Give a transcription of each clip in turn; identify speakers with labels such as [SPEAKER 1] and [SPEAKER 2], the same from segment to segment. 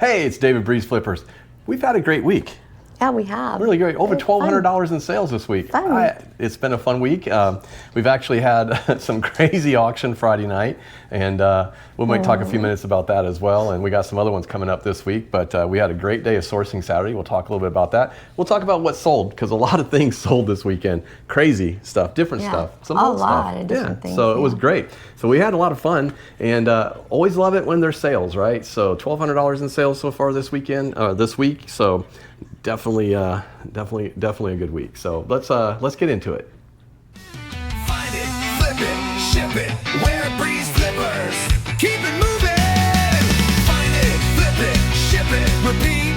[SPEAKER 1] Hey, it's David Breeze Flippers. We've had a great week.
[SPEAKER 2] Yeah, we have.
[SPEAKER 1] Really great. Over $1,200 in sales this week. It's been a fun week. We've actually had some crazy auction Friday night, and we might talk a few minutes about that as well. And we got some other ones coming up this week, but we had a great day of sourcing Saturday. We'll talk a little bit about that. We'll talk about what sold, because a lot of things sold this weekend. Crazy stuff, different stuff. Some
[SPEAKER 2] a
[SPEAKER 1] old
[SPEAKER 2] lot
[SPEAKER 1] stuff.
[SPEAKER 2] of different things.
[SPEAKER 1] So it was great. So we had a lot of fun, and always love it when there's sales, right? So $1,200 in sales so far this weekend, this week. So definitely a good week. So let's get into it.
[SPEAKER 3] Find it, flip it, ship it, wear Breeze Flippers. Keep it moving. Find it, flip it, ship it, repeat.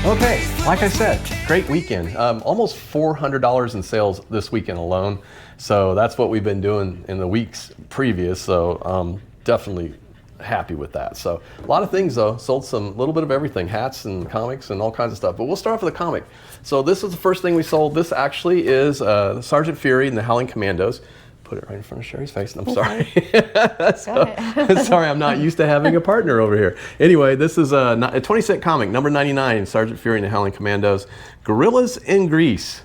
[SPEAKER 1] Okay, like I said, great weekend. Almost $400 in sales this weekend alone. So that's what we've been doing in the weeks previous. So definitely happy with that. So a lot of things though, sold some little bit of everything, hats and comics and all kinds of stuff. But we'll start off with a comic. So this is the first thing we sold. This actually is Sergeant Fury and the Howling Commandos. Put it right in front of Sherry's face, and I'm sorry. Sorry, I'm not used to having a partner over here. Anyway, this is a 20-cent comic, number 99, Sergeant Fury and the Howling Commandos. Gorillas in Greece.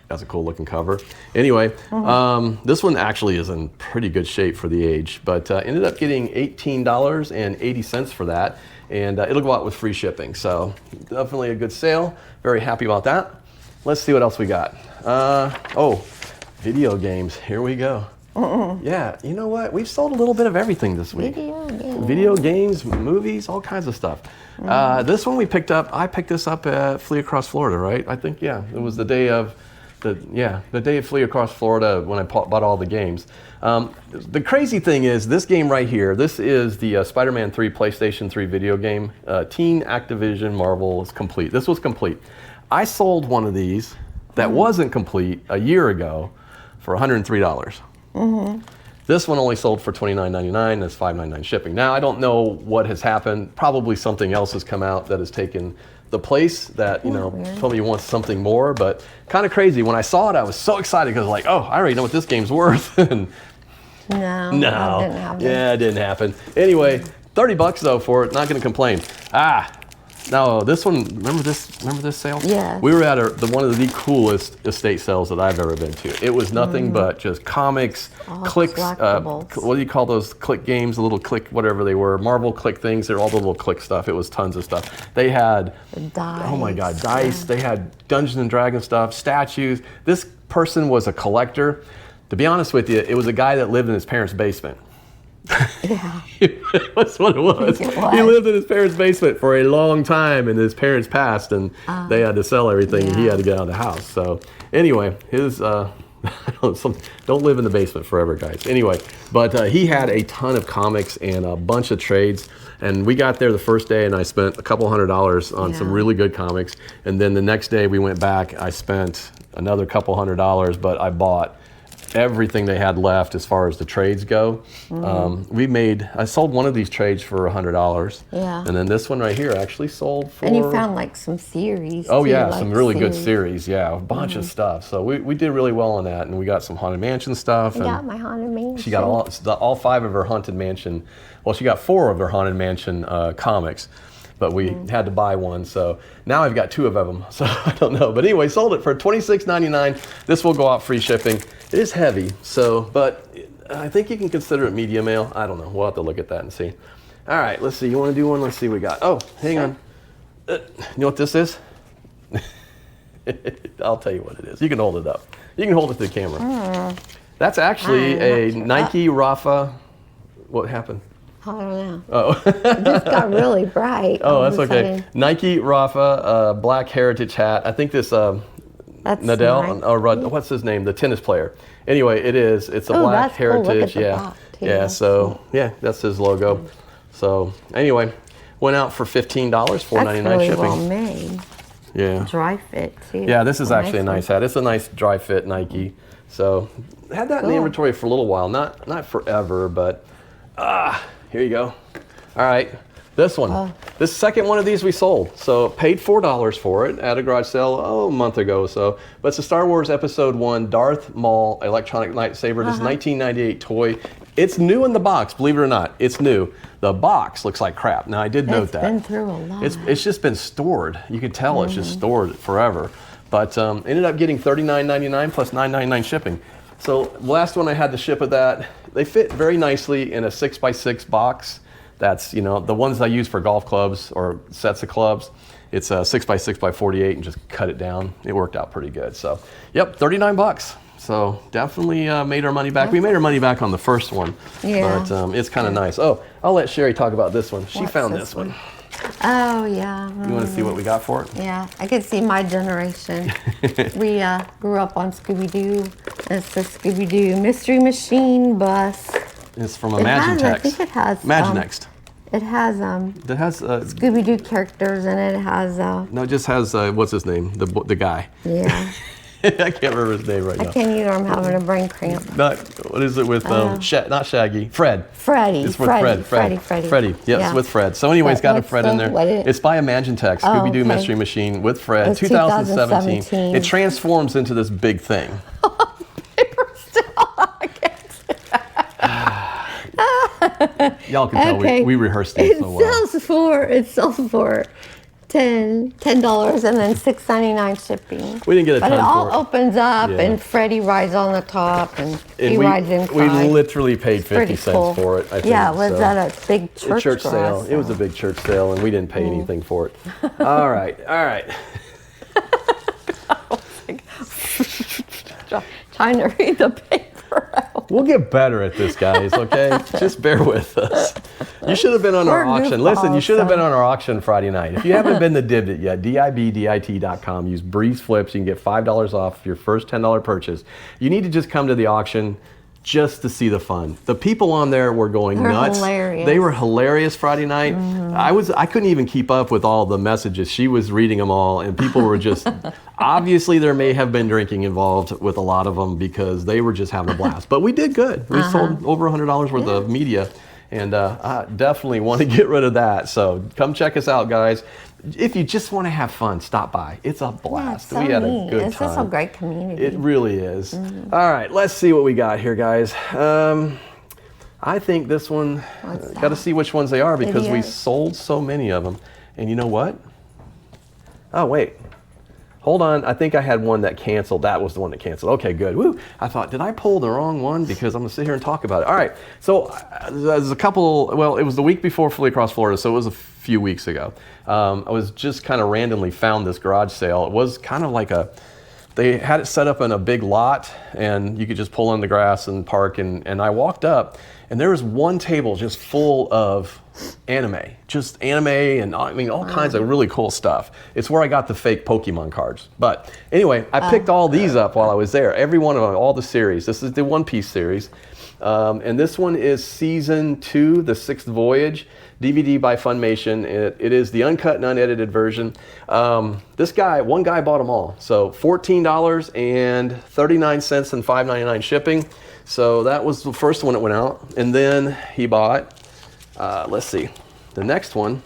[SPEAKER 1] That's a cool looking cover. Anyway, this one actually is in pretty good shape for the age, but ended up getting $18.80 for that, and it'll go out with free shipping. So definitely a good sale. Very happy about that. Let's see what else we got. Video games. Here we go. Yeah, you know what? We've sold a little bit of everything this week. Video games, movies, all kinds of stuff. This one we picked up. I picked this up at Flea Across Florida, right? I think, yeah, it was the day of. The day of Flea Across Florida when I bought all the games. The crazy thing is this game right here, this is the Spider-Man 3 PlayStation 3 video game. Teen Activision Marvel is complete. This was complete. I sold one of these that wasn't complete a year ago for $103. This one only sold for $29.99. That's $5.99 shipping. Now I don't know what has happened. Probably something else has come out that has taken the place that, told me you want something more, but kind of crazy. When I saw it, I was so excited because like, oh, I already know what this game's worth. And
[SPEAKER 2] No, that didn't happen.
[SPEAKER 1] Yeah, it didn't happen. Anyway, $30 though for it, not gonna complain. No, this one, remember this sale?
[SPEAKER 2] Yeah.
[SPEAKER 1] We were at one of the coolest estate sales that I've ever been to. It was nothing but just comics, clicks, what do you call those click games, the little click, whatever they were, Marvel click things, they're all the little click stuff. It was tons of stuff. They had, oh my God, dice, they had Dungeons and Dragons stuff, statues. This person was a collector. To be honest with you, it was a guy that lived in his parents' basement.
[SPEAKER 2] Yeah.
[SPEAKER 1] That's what it was. He lived in his parents' basement for a long time, and his parents passed, and they had to sell everything, and he had to get out of the house. So anyway, his don't live in the basement forever, guys. Anyway, but he had a ton of comics and a bunch of trades, and we got there the first day, and I spent a couple $100 on some really good comics, and then the next day we went back, I spent another couple $100, but I bought everything they had left as far as the trades go. I sold one of these trades for $100.
[SPEAKER 2] Yeah.
[SPEAKER 1] And then this one right here actually sold for.
[SPEAKER 2] And you found like some series.
[SPEAKER 1] Oh
[SPEAKER 2] too,
[SPEAKER 1] yeah,
[SPEAKER 2] like
[SPEAKER 1] some really good series. Yeah, a bunch of stuff. So we did really well on that, and we got some Haunted Mansion stuff.
[SPEAKER 2] I got my Haunted Mansion.
[SPEAKER 1] She got all 5 of her Haunted Mansion. Well, she got 4 of her Haunted Mansion comics. But we had to buy one, so now I've got 2 of them, so I don't know. But anyway, sold it for $26.99. This will go out free shipping. It is heavy, but I think you can consider it medium mail. I don't know, we'll have to look at that and see. All right, let's see, you wanna do one? Let's see what we got. Oh, hang on. You know what this is? I'll tell you what it is. You can hold it up. You can hold it to the camera. That's actually a Nike Rafa, what happened?
[SPEAKER 2] I don't know.
[SPEAKER 1] Oh.
[SPEAKER 2] It just got really bright.
[SPEAKER 1] Oh, that's okay. Nike Rafa Black Heritage hat. I think this
[SPEAKER 2] That's
[SPEAKER 1] Nadal, or what's his name? The tennis player. Anyway, it's a Black Heritage.
[SPEAKER 2] Cool. Look at the
[SPEAKER 1] Yeah.
[SPEAKER 2] back,
[SPEAKER 1] So that's his logo. So anyway, went out for $15, $4.99
[SPEAKER 2] really
[SPEAKER 1] shipping.
[SPEAKER 2] Well made.
[SPEAKER 1] Yeah.
[SPEAKER 2] Dry fit too.
[SPEAKER 1] Yeah, this is actually a nice hat. It's a nice dry fit Nike. So had that in the inventory for a little while, not forever, but here you go. All right, this one. This second one of these we sold. So paid $4 for it at a garage sale a month ago or so. But it's a Star Wars Episode 1 Darth Maul electronic lightsaber. This is 1998 toy. It's new in the box, believe it or not. It's new. The box looks like crap. Now I did note that.
[SPEAKER 2] It's been through a lot.
[SPEAKER 1] It's just been stored. You can tell it's just stored forever. But ended up getting $39.99 plus $9.99 shipping. So the last one I had to ship with that, they fit very nicely in a 6x6 box. That's, you know, the ones I use for golf clubs or sets of clubs. It's a 6x6 by 48 and just cut it down. It worked out pretty good. So, yep, $39. So definitely made our money back. We made our money back on the first one.
[SPEAKER 2] Yeah.
[SPEAKER 1] But it's kind of nice. Oh, I'll let Sherry talk about this one. She
[SPEAKER 2] What's
[SPEAKER 1] found
[SPEAKER 2] this
[SPEAKER 1] this one.
[SPEAKER 2] Oh, yeah.
[SPEAKER 1] You want to see what we got for it?
[SPEAKER 2] Yeah, I can see my generation. We grew up on Scooby-Doo. It's the Scooby-Doo Mystery Machine bus.
[SPEAKER 1] It's from
[SPEAKER 2] It has,
[SPEAKER 1] Imaginext.
[SPEAKER 2] I think it has.
[SPEAKER 1] Imaginext.
[SPEAKER 2] It has
[SPEAKER 1] It has
[SPEAKER 2] Scooby-Doo characters in it. It has
[SPEAKER 1] no, it just has what's his name? The guy.
[SPEAKER 2] yeah.
[SPEAKER 1] I can't remember his name right
[SPEAKER 2] I
[SPEAKER 1] now.
[SPEAKER 2] can't either. I'm having a brain cramp.
[SPEAKER 1] Not what is it with not Shaggy? Fred.
[SPEAKER 2] Freddie.
[SPEAKER 1] It's with Freddy.
[SPEAKER 2] Freddie.
[SPEAKER 1] Yes,
[SPEAKER 2] Yeah.
[SPEAKER 1] with Fred. So anyways,
[SPEAKER 2] What-
[SPEAKER 1] got a
[SPEAKER 2] what's
[SPEAKER 1] Fred
[SPEAKER 2] the-
[SPEAKER 1] in there.
[SPEAKER 2] what is it?
[SPEAKER 1] It's by Imaginext, Scooby-Doo
[SPEAKER 2] okay.
[SPEAKER 1] Mystery Machine with Fred,
[SPEAKER 2] It's
[SPEAKER 1] 2017.
[SPEAKER 2] 2017.
[SPEAKER 1] It transforms into this big thing.
[SPEAKER 2] Paper still. I can't
[SPEAKER 1] Y'all can tell
[SPEAKER 2] Okay.
[SPEAKER 1] we rehearsed these
[SPEAKER 2] It
[SPEAKER 1] so well.
[SPEAKER 2] sells for $10 and then $6.99 shipping.
[SPEAKER 1] We didn't get a
[SPEAKER 2] But
[SPEAKER 1] ton
[SPEAKER 2] it all
[SPEAKER 1] for it.
[SPEAKER 2] opens up
[SPEAKER 1] Yeah.
[SPEAKER 2] and Freddie rides on the top and he
[SPEAKER 1] And
[SPEAKER 2] rides
[SPEAKER 1] we
[SPEAKER 2] inside.
[SPEAKER 1] literally paid 50
[SPEAKER 2] Pretty
[SPEAKER 1] cents
[SPEAKER 2] cool.
[SPEAKER 1] for it, I think.
[SPEAKER 2] Yeah, it was
[SPEAKER 1] so.
[SPEAKER 2] at a big
[SPEAKER 1] A
[SPEAKER 2] church,
[SPEAKER 1] sale. It was a big church sale, and we didn't pay anything for it. All right.
[SPEAKER 2] Trying to read the paper out.
[SPEAKER 1] We'll get better at this, guys, okay? Just bear with us. You should have been on our
[SPEAKER 2] We're
[SPEAKER 1] auction. Listen, you should have
[SPEAKER 2] goofballs,
[SPEAKER 1] been on our auction Friday night. If you haven't been to Dibbed it yet, dibdit.com. Use Breeze Flips. You can get $5 off your first $10 purchase. You need to just come to the auction just to see the fun. The people on there were going
[SPEAKER 2] They're
[SPEAKER 1] nuts.
[SPEAKER 2] hilarious.
[SPEAKER 1] They were hilarious Friday night. I couldn't even keep up with all the messages. She was reading them all, and people were just obviously there may have been drinking involved with a lot of them because they were just having a blast. But we did good. We sold over $100 worth of media, and I definitely want to get rid of that. So come check us out, guys. If you just want to have fun, stop by. It's a blast.
[SPEAKER 2] so
[SPEAKER 1] We had a
[SPEAKER 2] neat.
[SPEAKER 1] good
[SPEAKER 2] It's
[SPEAKER 1] time.
[SPEAKER 2] just a great community.
[SPEAKER 1] It really is. All right, let's see what we got here, guys. I think this one, got to see which ones they are because we
[SPEAKER 2] Idiot.
[SPEAKER 1] sold so many of them. And you know what? Oh, wait. Hold on. I think I had one that canceled. That was the one that canceled. Okay, good. Woo. I thought, did I pull the wrong one? Because I'm going to sit here and talk about it. All right. So there's a couple, well, it was the week before Fully Across Florida, so it was a few weeks ago. I was just kind of randomly found this garage sale. It was kind of like they had it set up in a big lot and you could just pull in the grass and park. And I walked up and there was one table just full of just anime and I mean all kinds of really cool stuff. It's where I got the fake Pokemon cards. But anyway, I picked all these up while I was there. Every one of them, all the series. This is the One Piece series. And this one is season 2, the 6th voyage. DVD by Funimation. It is the uncut and unedited version. One guy bought them all. So $14 and 39 cents and $5.99 shipping. So that was the first one that went out. And then he bought, let's see, the next one.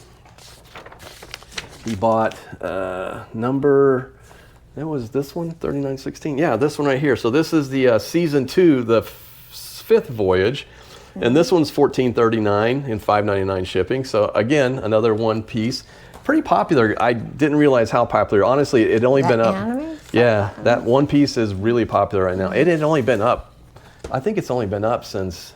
[SPEAKER 1] He bought that was this one, 39.16. Yeah, this one right here. So this is the season 2, the 5th voyage. And this one's $14.39 and $5.99 shipping. So again, another One Piece. Pretty popular. I didn't realize how popular. Honestly, it had only been up.
[SPEAKER 2] Anime?
[SPEAKER 1] Yeah, that One Piece is really popular right now. It had only been up. I think it's only been up since,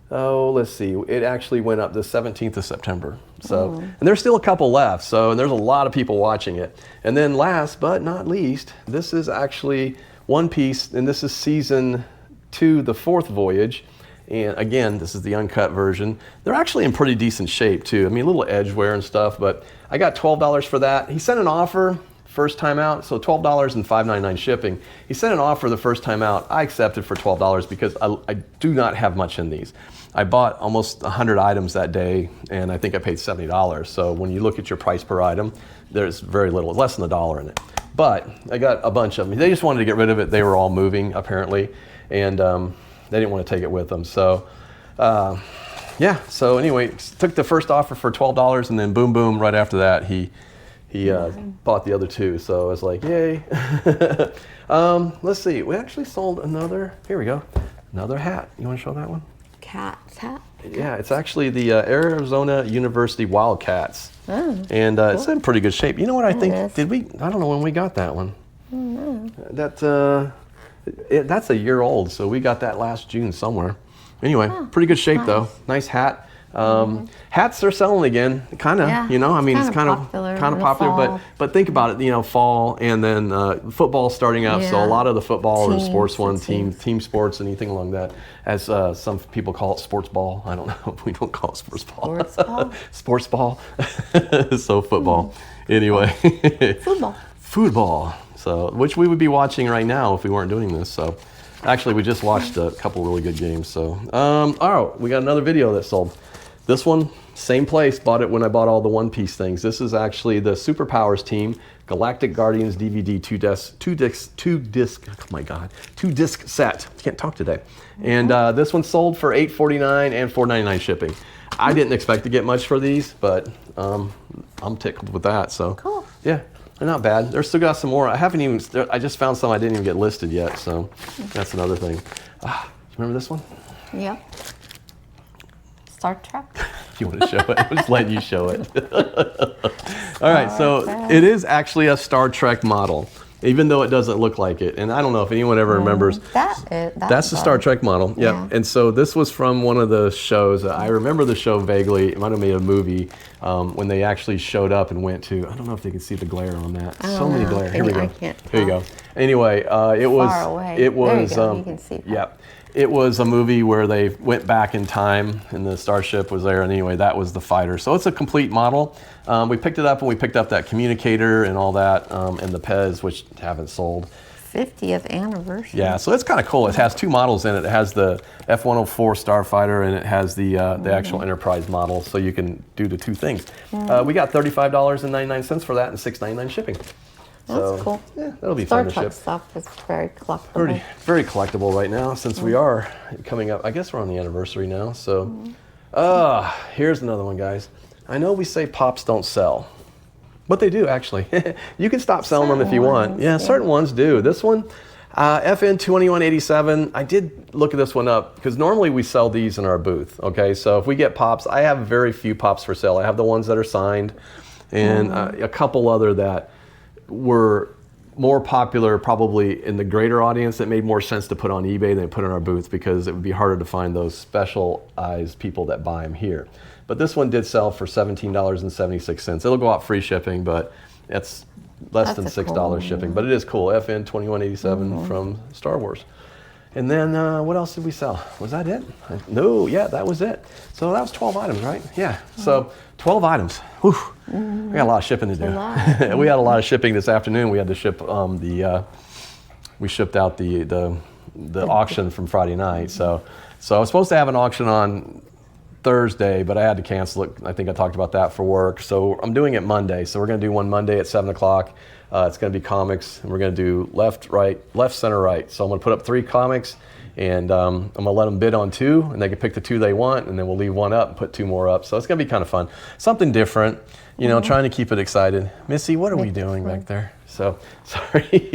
[SPEAKER 1] let's see. It actually went up the 17th of September. So, and there's still a couple left. So, and there's a lot of people watching it. And then last but not least, this is actually One Piece, and this is season 2, the 4th voyage. And again, this is the uncut version. They're actually in pretty decent shape too. I mean, a little edge wear and stuff, but I got $12 for that. He sent an offer first time out, so $12 and $5.99 shipping. He sent an offer the first time out. I accepted for $12 because I do not have much in these. I bought almost 100 items that day, and I think I paid $70. So when you look at your price per item, there's very little, less than $1 in it. But I got a bunch of them. They just wanted to get rid of it. They were all moving apparently, and they didn't want to take it with them. So, yeah. So anyway, took the first offer for $12, and then boom, boom, right after that, he bought the other 2. So I was like, yay. Let's see. We actually sold another. Here we go. Another hat. You want to show that one?
[SPEAKER 2] Cats hat.
[SPEAKER 1] Yeah, it's actually the Arizona University Wildcats.
[SPEAKER 2] Oh,
[SPEAKER 1] And it's in pretty good shape. You know what I think?
[SPEAKER 2] is.
[SPEAKER 1] I don't know when we got that one. That's a year old, so we got that last June somewhere. Anyway, pretty good shape though. Nice hat. Hats are selling again, kind of.
[SPEAKER 2] Yeah,
[SPEAKER 1] You know, I mean, it's
[SPEAKER 2] it's
[SPEAKER 1] kind
[SPEAKER 2] kinda
[SPEAKER 1] of
[SPEAKER 2] popular in the
[SPEAKER 1] popular,
[SPEAKER 2] fall.
[SPEAKER 1] but think about it. You know, fall and then football starting up. So a
[SPEAKER 2] Yeah.
[SPEAKER 1] lot of the football and
[SPEAKER 2] Teams
[SPEAKER 1] sports
[SPEAKER 2] and
[SPEAKER 1] team sports, anything along that. As some people call it, sports ball. I don't know. We don't call it sports ball.
[SPEAKER 2] Sports ball?
[SPEAKER 1] Sports ball. So football. Anyway.
[SPEAKER 2] Football.
[SPEAKER 1] Football. So, which we would be watching right now if we weren't doing this. So, actually, we just watched a couple really good games. So, all right, we got another video that sold. This one, same place. Bought it when I bought all the One Piece things. This is actually the Superpowers team, Galactic Guardians DVD two disc set. Can't talk today. And this one sold for $8.49 and $4.99 shipping. I didn't expect to get much for these, but I'm tickled with that. So,
[SPEAKER 2] Cool.
[SPEAKER 1] yeah. They're not bad. They're still got some more. I just found some I didn't even get listed yet, so that's another thing. You remember this one?
[SPEAKER 2] Yep. Star Trek.
[SPEAKER 1] You want to show it? I'm just letting you show it. All right, so
[SPEAKER 2] Trek.
[SPEAKER 1] it is actually a Star Trek model, even though it doesn't look like it. And I don't know if anyone ever remembers. That's the Star Trek model. Yep.
[SPEAKER 2] Yeah.
[SPEAKER 1] And so this was from one of the shows. I remember the show vaguely. It might have made a movie when they actually showed up and went to. I don't know if they can see the glare on that. So many glare. Here we go.
[SPEAKER 2] I can't
[SPEAKER 1] Here you
[SPEAKER 2] tell.
[SPEAKER 1] go. Anyway, it was.
[SPEAKER 2] Far away.
[SPEAKER 1] It was.
[SPEAKER 2] There you go. You can see that.
[SPEAKER 1] Yeah. It was a movie where they went back in time and the starship was there, and anyway, that was the fighter. So it's a complete model. We picked it up and we picked up that communicator and all that, and the Pez, which haven't sold.
[SPEAKER 2] 50th anniversary.
[SPEAKER 1] Yeah, so it's kind of cool. It has two models in it. It has the F-104 Starfighter and it has the actual Enterprise model, so you can do the two things. We got $35.99 for that and $6.99 shipping.
[SPEAKER 2] That's cool.
[SPEAKER 1] Yeah, that'll be
[SPEAKER 2] Star
[SPEAKER 1] fun to
[SPEAKER 2] Trek
[SPEAKER 1] ship.
[SPEAKER 2] stuff is very collectible.
[SPEAKER 1] Very collectible right now since we are coming up. I guess we're on the anniversary now. So, here's another one, guys. I know we say pops don't sell, but they do actually. You can stop selling them if you want.
[SPEAKER 2] ones,
[SPEAKER 1] Yeah,
[SPEAKER 2] yeah.
[SPEAKER 1] certain ones do. This one, FN 2187. I did look at this one up because normally we sell these in our booth. Okay, so if we get pops, I have very few pops for sale. I have the ones that are signed, and a couple other that were more popular probably in the greater audience that made more sense to put on eBay than put in our booth because it would be harder to find those specialized people that buy them here. But this one did sell for $17.76. It'll go out free shipping, but it's less than
[SPEAKER 2] That's a
[SPEAKER 1] $6
[SPEAKER 2] cool
[SPEAKER 1] shipping. But it is cool. FN 2187 from Star Wars. And then what else did we sell? Was that it? No, yeah, that was it. So that was 12 items, right? Yeah. So 12 items. Whew. We got a lot of shipping to do. We had a lot of shipping this afternoon. We had to ship we shipped out the auction from Friday night. So I was supposed to have an auction on Thursday, but I had to cancel it. I think I talked about that for work. So I'm doing it Monday. So we're going to do one Monday at 7 o'clock. It's going to be comics, and we're going to do left, right, left, center, right. So I'm going to put up 3 comics, and I'm going to let them bid on 2, and they can pick the 2 they want, and then we'll leave 1 up and put 2 more up. So it's going to be kind of fun. Something different, you know, trying to keep it excited. Missy, what are we doing back there? So, sorry,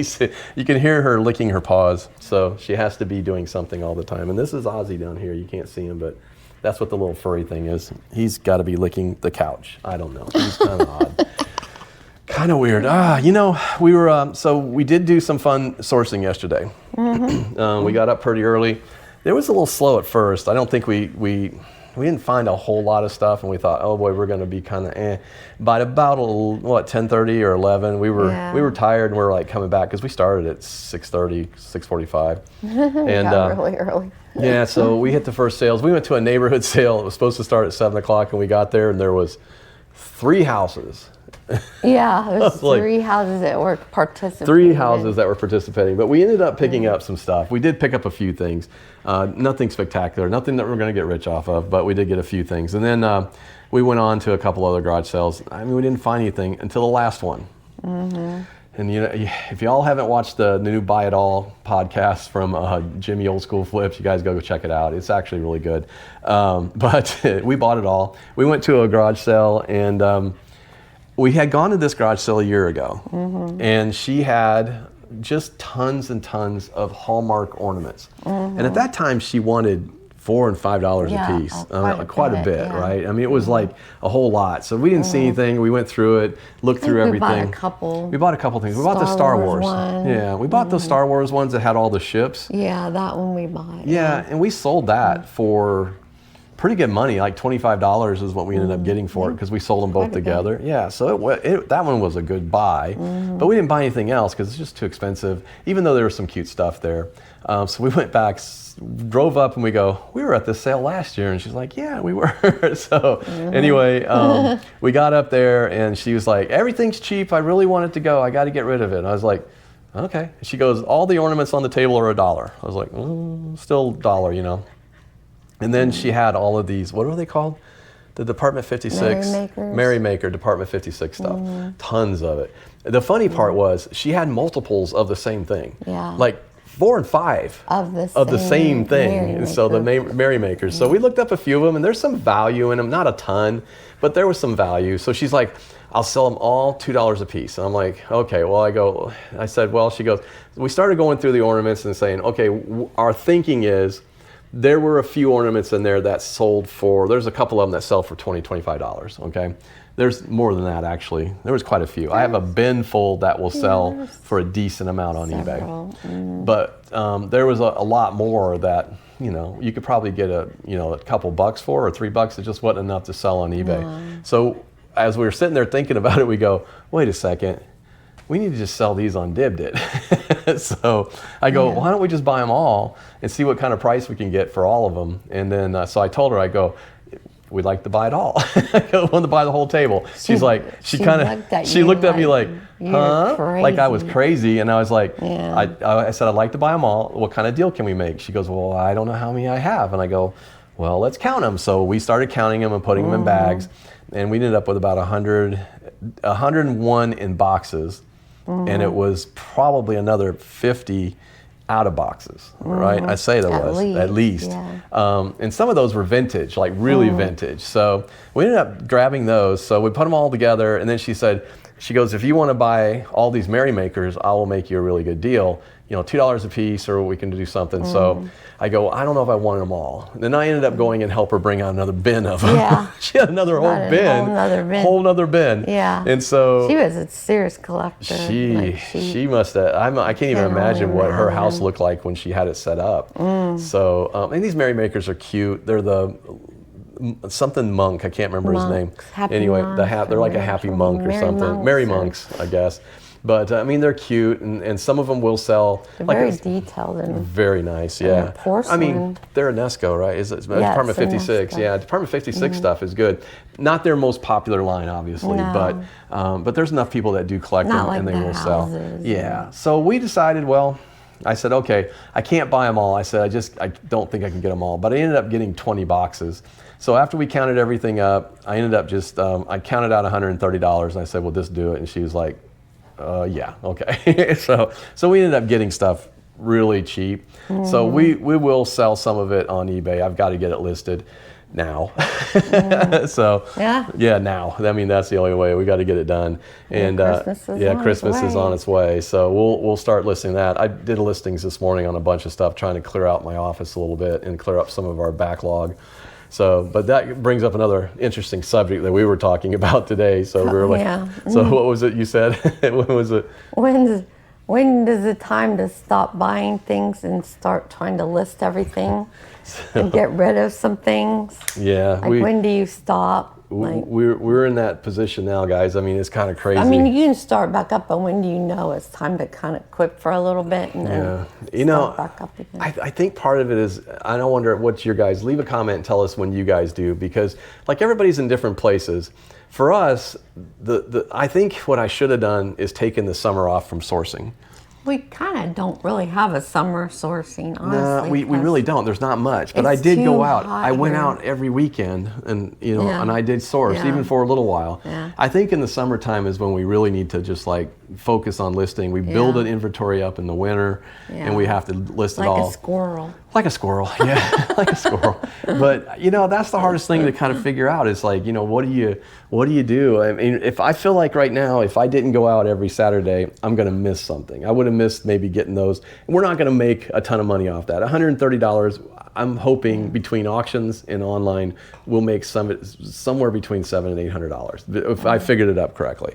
[SPEAKER 1] you can hear her licking her paws. So she has to be doing something all the time. And this is Ozzy down here. You can't see him, but that's what the little furry thing is. He's got to be licking the couch. I don't know. He's kind of odd. Kind of weird. You know, we were, so we did do some fun sourcing yesterday. We got up pretty early. It was a little slow at first. I don't think we didn't find a whole lot of stuff, and we thought, oh boy, we're going to be kind of eh. By about 10:30 or 11, we were tired, and we were like coming back because we started at 6:30, 6:45. And
[SPEAKER 2] Got really early.
[SPEAKER 1] yeah, so we hit the first sales. We went to a neighborhood sale. It was supposed to start at 7 o'clock, and we got there, and there was 3 houses.
[SPEAKER 2] Yeah, there's
[SPEAKER 1] Like
[SPEAKER 2] 3 houses that were participating.
[SPEAKER 1] 3 houses that were participating, but we ended up picking up some stuff. We did pick up a few things. Nothing spectacular, nothing that we're going to get rich off of, but we did get a few things. And then we went on to a couple other garage sales. I mean, we didn't find anything until the last one. And you know, if y'all haven't watched the new Buy It All podcast from Jimmy Old School Flips, you guys go check it out. It's actually really good. But we bought it all. We went to a garage sale, and we had gone to this garage sale a year ago, and she had just tons and tons of Hallmark ornaments. And at that time, she wanted $4 and $5
[SPEAKER 2] Yeah,
[SPEAKER 1] a piece,
[SPEAKER 2] quite a bit,
[SPEAKER 1] bit,
[SPEAKER 2] yeah.
[SPEAKER 1] right? I mean, it was like a whole lot. So we didn't see anything. We went through it, looked through everything.
[SPEAKER 2] We bought a couple.
[SPEAKER 1] We bought a couple things. We bought the Star Wars.
[SPEAKER 2] One.
[SPEAKER 1] Yeah, we bought those Star Wars ones that had all the ships.
[SPEAKER 2] Yeah, that one we bought.
[SPEAKER 1] Yeah, and we sold that for pretty good money, like $25 is what we ended up getting for it because we sold them both
[SPEAKER 2] Quite a bit.
[SPEAKER 1] together. Yeah, so that one was a good buy, but we didn't buy anything else because it's just too expensive, even though there was some cute stuff there. So we went back, drove up, and we go, we were at this sale last year, and she's like, yeah, we were. So anyway, we got up there, and she was like, everything's cheap. I really want it to go. I got to get rid of it. And I was like, okay. She goes, all the ornaments on the table are $1. I was like, still $1, you know. And then she had all of these, what are they called? The Department 56. Merrymaker, Department 56 stuff. Tons of it. The funny part was she had multiples of the same thing.
[SPEAKER 2] Yeah.
[SPEAKER 1] Like 4 and 5
[SPEAKER 2] Of the
[SPEAKER 1] same thing. And so the Merrymakers. So we looked up a few of them, and there's some value in them, not a ton, but there was some value. So she's like, I'll sell them all $2 a piece. And I'm like, okay, well, I said, well, she goes, we started going through the ornaments and saying, okay, our thinking is, there were a few ornaments in there that sold for, there's a couple of them that sell for $20, $25, okay? There's more than that, actually. There was quite a few. I have a bin full that will sell for a decent amount on eBay. But there was a lot more that, you know, you could probably get a couple bucks for, or $3. It just wasn't enough to sell on eBay. So as we were sitting there thinking about it, we go, wait a second. We need to just sell these on Dibdit. So I go, why don't we just buy them all and see what kind of price we can get for all of them? And then, so I told her, I go, we'd like to buy it all. I want to buy the whole table. She's like, she looked at me like, huh? Like I was crazy. And I was like, I said, I'd like to buy them all. What kind of deal can we make? She goes, well, I don't know how many I have. And I go, well, let's count them. So we started counting them and putting them in bags. And we ended up with about 101 in boxes. And it was probably another 50 out of boxes, right? I say there was, at least. Yeah. And some of those were vintage, like really vintage. So we ended up grabbing those. So we put them all together, and then she goes, if you want to buy all these Merrymakers, I will make you a really good deal. You know, $2 a piece, or we can do something. So I go, I don't know if I want them all. And then I ended up going and help her bring out another bin of them. Yeah. She had another whole nother bin.
[SPEAKER 2] Yeah.
[SPEAKER 1] And so
[SPEAKER 2] she was a serious collector.
[SPEAKER 1] She must have. I can't even imagine what her house looked like when she had it set up. So and these Merrymakers are cute. They're the something monk. I can't remember his name. Anyway, they're like a happy monk or something. Merry monks, I guess. But I mean, they're cute, and some of them will sell.
[SPEAKER 2] They're very detailed and
[SPEAKER 1] very nice. Yeah,
[SPEAKER 2] porcelain.
[SPEAKER 1] I mean, they're a Nesco, right? Department 56. Yeah, Department 56 stuff is good. Not their most popular line, obviously, but there's enough people that do collect them, and they will sell. Yeah. So we decided, well, I said, okay, I can't buy them all. I said, I don't think I can get them all, but I ended up getting 20 boxes. So after we counted everything up, I ended up I counted out $130, and I said, well, just do it. And she was like, yeah, okay. so we ended up getting stuff really cheap. So we will sell some of it on eBay. I've got to get it listed now. So now. I mean, that's the only way. We got to get it done. And Christmas is on its way. So we'll start listing that. I did listings this morning on a bunch of stuff, trying to clear out my office a little bit and clear up some of our backlog. So, but that brings up another interesting subject that we were talking about today. So we were like, so what was it you said? When was it?
[SPEAKER 2] When is the time to stop buying things and start trying to list everything and get rid of some things?
[SPEAKER 1] Yeah.
[SPEAKER 2] Like when do you stop?
[SPEAKER 1] We're in that position now, guys. I mean, it's kind of crazy.
[SPEAKER 2] I mean, you can start back up, but when do you know it's time to kind of quit for a little bit and then start back up again?
[SPEAKER 1] I think part of it is, I wonder what's your guys, leave a comment and tell us when you guys do, because like everybody's in different places. For us, I think what I should have done is taken the summer off from sourcing.
[SPEAKER 2] We kind of don't really have a summer sourcing, honestly.
[SPEAKER 1] No, we really don't. There's not much. But I did go out. I went out every weekend, and and I did source even for a little while. Yeah. I think in the summertime is when we really need to just like focus on listing. We build an inventory up in the winter, and we have to list it all.
[SPEAKER 2] Like a squirrel.
[SPEAKER 1] Like a squirrel, yeah, like a squirrel. But you know, that's the hardest thing to kind of figure out. Is like, you know, what do you do? I mean, if I feel like right now, if I didn't go out every Saturday, I'm going to miss something. I would have missed maybe getting those. And we're not going to make a ton of money off that. $130. I'm hoping between auctions and online, we'll make somewhere between $700 and $800 if I figured it up correctly.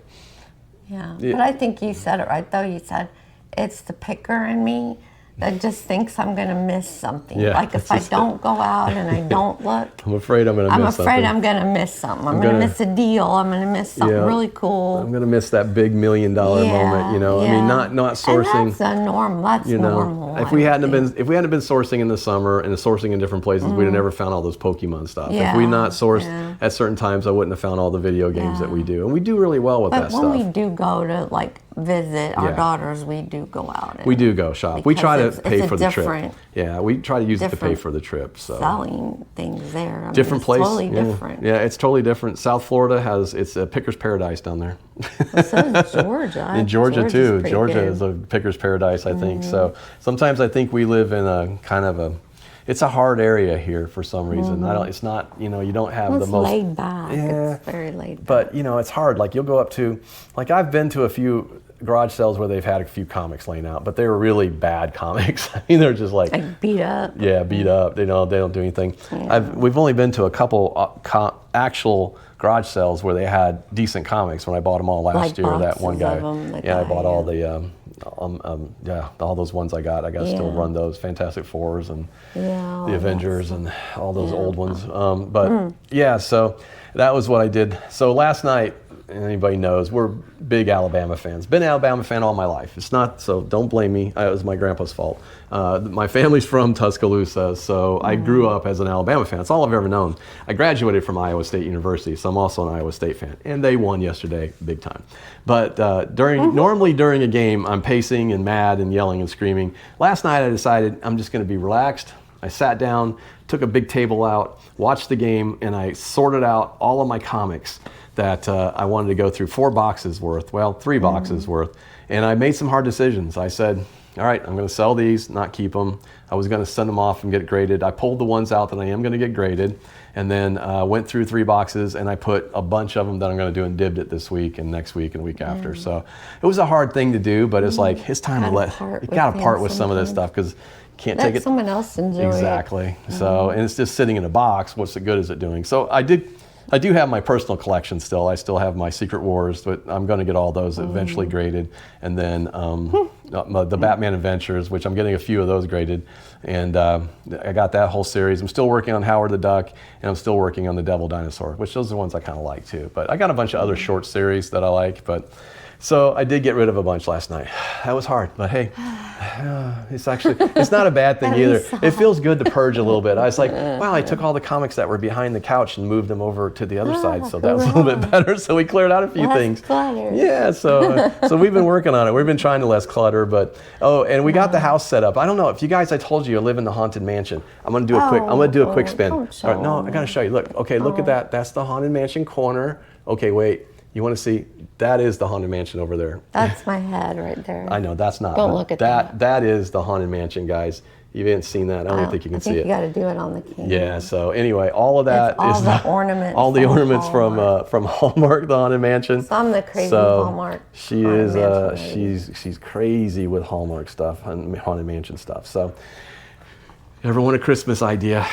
[SPEAKER 2] Yeah, but I think you said it right though. You said it's the picker in me that just thinks I'm going to miss something.
[SPEAKER 1] Yeah,
[SPEAKER 2] like if I don't go out and I don't look,
[SPEAKER 1] I'm afraid I'm going to miss something.
[SPEAKER 2] I'm afraid I'm going to miss something. I'm going to miss a deal. I'm going to miss something really cool.
[SPEAKER 1] I'm going to miss that big $1 million moment, you know.
[SPEAKER 2] Yeah.
[SPEAKER 1] I mean, not sourcing.
[SPEAKER 2] And that's normal. That's normal.
[SPEAKER 1] If we hadn't been sourcing in the summer and sourcing in different places, we'd have never found all those Pokemon stuff.
[SPEAKER 2] Yeah,
[SPEAKER 1] if we not sourced at certain times, I wouldn't have found all the video games that we do. And we do really well with that stuff.
[SPEAKER 2] But when we do go to like visit our daughters, we do go out.
[SPEAKER 1] We do go shop. We try to pay for the trip. Yeah, we try to use it to pay for the trip. So
[SPEAKER 2] selling things there. I mean,
[SPEAKER 1] different place.
[SPEAKER 2] Totally different.
[SPEAKER 1] Yeah, it's totally different. South Florida it's a picker's paradise down there.
[SPEAKER 2] So is Georgia.
[SPEAKER 1] In Georgia too. Georgia
[SPEAKER 2] good.
[SPEAKER 1] is a picker's paradise, I think. So sometimes I think we live in a kind of it's a hard area here for some reason. It's not, you know, you don't have the most
[SPEAKER 2] laid back.
[SPEAKER 1] Yeah,
[SPEAKER 2] it's very laid back.
[SPEAKER 1] But you know, it's hard. Like you'll go up to, like I've been to a few garage sales where they've had a few comics laying out, but they were really bad comics. I mean, they're just like
[SPEAKER 2] beat up.
[SPEAKER 1] Yeah, beat up. They don't do anything. Yeah. We've only been to a couple actual garage sales where they had decent comics. When I bought them all last year, that one guy. I bought all the all those ones I got. I got to still run those Fantastic Fours and the Avengers and all those old ones. So that was what I did. So last night, anybody knows, we're big Alabama fans. Been an Alabama fan all my life. It's not, so don't blame me. It was my grandpa's fault. My family's from Tuscaloosa, so I grew up as an Alabama fan. It's all I've ever known. I graduated from Iowa State University, so I'm also an Iowa State fan. And they won yesterday, big time. But normally during a game, I'm pacing and mad and yelling and screaming. Last night I decided I'm just going to be relaxed. I sat down, took a big table out, watched the game, and I sorted out all of my comics that I wanted to go through 3 boxes worth, and I made some hard decisions. I said, all right, I'm going to sell these, not keep them. I was going to send them off and get graded. I pulled the ones out that I am going to get graded, and then went through 3 boxes, and I put a bunch of them that I'm going to do and dibbed it this week and next week and the week after. So it was a hard thing to do, but it's like, it's time you got to part with some of this stuff because can't take it.
[SPEAKER 2] Someone else enjoy
[SPEAKER 1] Exactly. So, and it's just sitting in a box. What's the good is it doing? So I do have my personal collection still. I still have my Secret Wars, but I'm going to get all those eventually graded. And then the Batman Adventures, which I'm getting a few of those graded. And I got that whole series. I'm still working on Howard the Duck, and I'm still working on the Devil Dinosaur, which those are the ones I kind of like too. But I got a bunch of other short series that I like. So I did get rid of a bunch last night. That was hard, but hey, it's not a bad thing either. It feels good to purge a little bit. I was like, wow, I took all the comics that were behind the couch and moved them over to the other side, so that was a little bit better. So we cleared out a few things.
[SPEAKER 2] Clutter.
[SPEAKER 1] Yeah, so we've been working on it. We've been trying to less clutter, but and we got the house set up. I don't know if you guys, I told you I live in the haunted mansion. I'm gonna do a quick spin. All right, no, I gotta show you. Look, okay, look at that. That's the haunted mansion corner. Okay, wait. You want to see? That is the haunted mansion over there.
[SPEAKER 2] That's my head right there.
[SPEAKER 1] I know that's not.
[SPEAKER 2] Don't look at that.
[SPEAKER 1] That is the haunted mansion, guys. You haven't seen that. I don't think you can see it.
[SPEAKER 2] You got to do it on the camera.
[SPEAKER 1] Yeah. So anyway, all of that
[SPEAKER 2] all
[SPEAKER 1] is
[SPEAKER 2] the ornaments.
[SPEAKER 1] All the ornaments from Hallmark, the haunted mansion.
[SPEAKER 2] So I'm the crazy Hallmark.
[SPEAKER 1] She is. She's crazy with Hallmark stuff, haunted mansion stuff. So. Everyone a Christmas idea.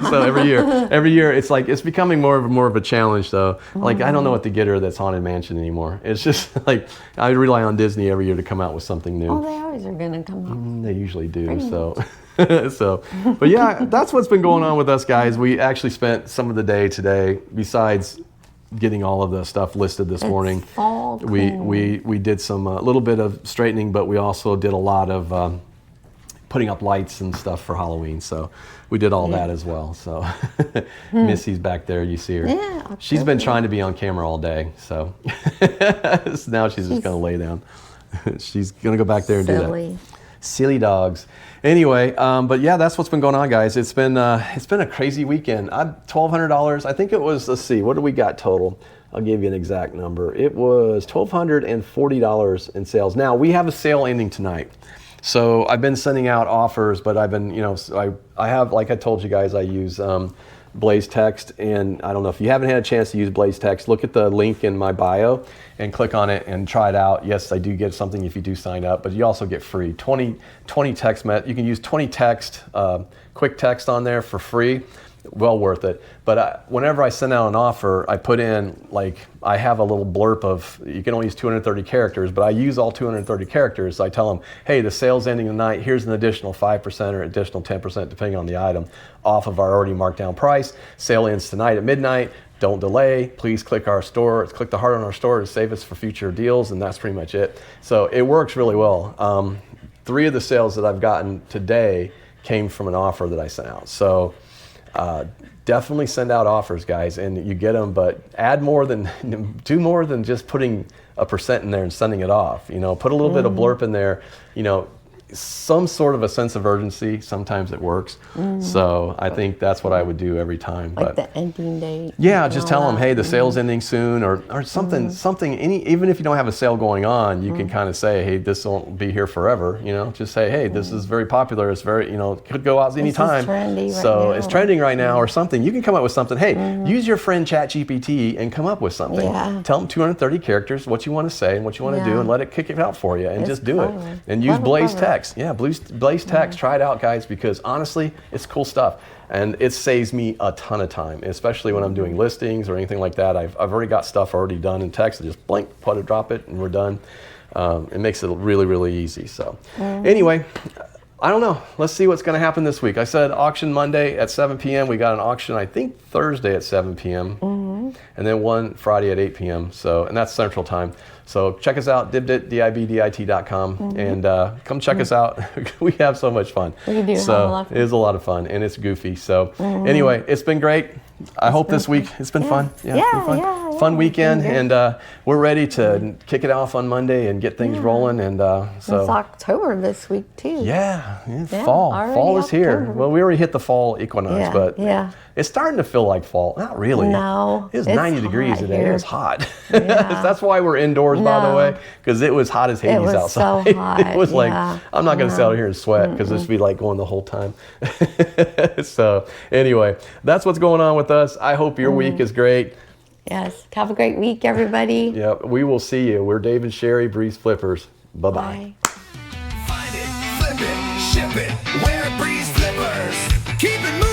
[SPEAKER 1] So every year it's like it's becoming more of a challenge though. Like I don't know what to get her that's haunted mansion anymore. It's just like I rely on Disney every year to come out with something new.
[SPEAKER 2] Oh, they always are gonna come out.
[SPEAKER 1] They usually do. So but yeah, that's what's been going on with us guys. We actually spent some of the day today, besides getting all of the stuff listed this morning. We did some little bit of straightening, but we also did a lot of putting up lights and stuff for Halloween, so we did all that as well. So Missy's back there, you see her.
[SPEAKER 2] Yeah,
[SPEAKER 1] she's been trying to be on camera all day, so now she's just gonna lay down. She's gonna go back there and do that. Silly dogs. Anyway, but yeah, that's what's been going on, guys. It's been a crazy weekend. $1,200. I think it was. Let's see, what do we got total? I'll give you an exact number. It was $1,240 in sales. Now we have a sale ending tonight. So I've been sending out offers, but I've been, I have, like I told you guys, I use Blaze Text, and I don't know if you haven't had a chance to use Blaze Text, look at the link in my bio and click on it and try it out. Yes, I do get something if you do sign up, but you also get free 20 text you can use 20 text, quick text on there for free. Well worth it. But whenever I send out an offer, I put in, like, I have a little blurb of, you can only use 230 characters, but I use all 230 characters. So I tell them, hey, the sale's ending tonight. Here's an additional 5% or additional 10%, depending on the item, off of our already marked down price. Sale ends tonight at midnight. Don't delay. Please click our store. Click the heart on our store to save us for future deals, and that's pretty much it. So it works really well. 3 of the sales that I've gotten today came from an offer that I sent out. So definitely send out offers, guys, and you get them, but do more than just putting a % in there and sending it off. Put a little bit of blurb in there, some sort of a sense of urgency. Sometimes it works. So I think that's what I would do every time.
[SPEAKER 2] Like the ending date.
[SPEAKER 1] Yeah, just tell them, hey, the sale's ending soon, or something, even if you don't have a sale going on, you can kind of say, hey, this won't be here forever. Just say, hey, this is very popular. It's very, could go out anytime.
[SPEAKER 2] This is trendy right
[SPEAKER 1] so
[SPEAKER 2] now.
[SPEAKER 1] It's trending right now, or something. You can come up with something. Hey, use your friend ChatGPT and come up with something.
[SPEAKER 2] Yeah.
[SPEAKER 1] Tell them 230 characters, what you want to say and what you want to do, and let it kick it out for you, and just do it. And use Blaze Text. Yeah, Blaze Text. Try it out, guys, because honestly, it's cool stuff. And it saves me a ton of time, especially when I'm doing listings or anything like that. I've already got stuff already done in text. I just blank, put it, drop it, and we're done. It makes it really, really easy. So anyway, I don't know. Let's see what's going to happen this week. I said auction Monday at 7 p.m. We got an auction, I think, Thursday at 7 p.m. And then one Friday at 8 p.m. And that's Central Time. So check us out, dibdit.com, and come check us out. We have so much fun.
[SPEAKER 2] We do have a lot of fun.
[SPEAKER 1] It is a lot of fun, and it's goofy. So anyway, it's been great. I hope this week it's been fun. Yeah, it's been fun. Fun weekend, and we're ready to kick it off on Monday and get things rolling. And so
[SPEAKER 2] it's October this week too.
[SPEAKER 1] Yeah, fall. Fall is here.
[SPEAKER 2] October.
[SPEAKER 1] Well, we already hit the fall equinox, but
[SPEAKER 2] yeah.
[SPEAKER 1] It's starting to feel like fall. Not really.
[SPEAKER 2] No,
[SPEAKER 1] It's 90 degrees
[SPEAKER 2] hot
[SPEAKER 1] today.
[SPEAKER 2] here.
[SPEAKER 1] It's hot.
[SPEAKER 2] Yeah.
[SPEAKER 1] That's why we're indoors, by the
[SPEAKER 2] No.
[SPEAKER 1] way, because it was hot as Hades
[SPEAKER 2] was
[SPEAKER 1] outside.
[SPEAKER 2] so hot,
[SPEAKER 1] It was like,
[SPEAKER 2] yeah.
[SPEAKER 1] I'm not going to sit out here and sweat because this would be like going the whole time. So anyway, that's what's going on with us. I hope your week is great.
[SPEAKER 2] Yes. Have a great week, everybody.
[SPEAKER 1] Yep, we will see you. We're Dave and Sherry, Breeze Flippers. Bye-bye.
[SPEAKER 2] Bye.
[SPEAKER 3] Find it, flip it, ship it. Wear Breeze Flippers. Keep it moving.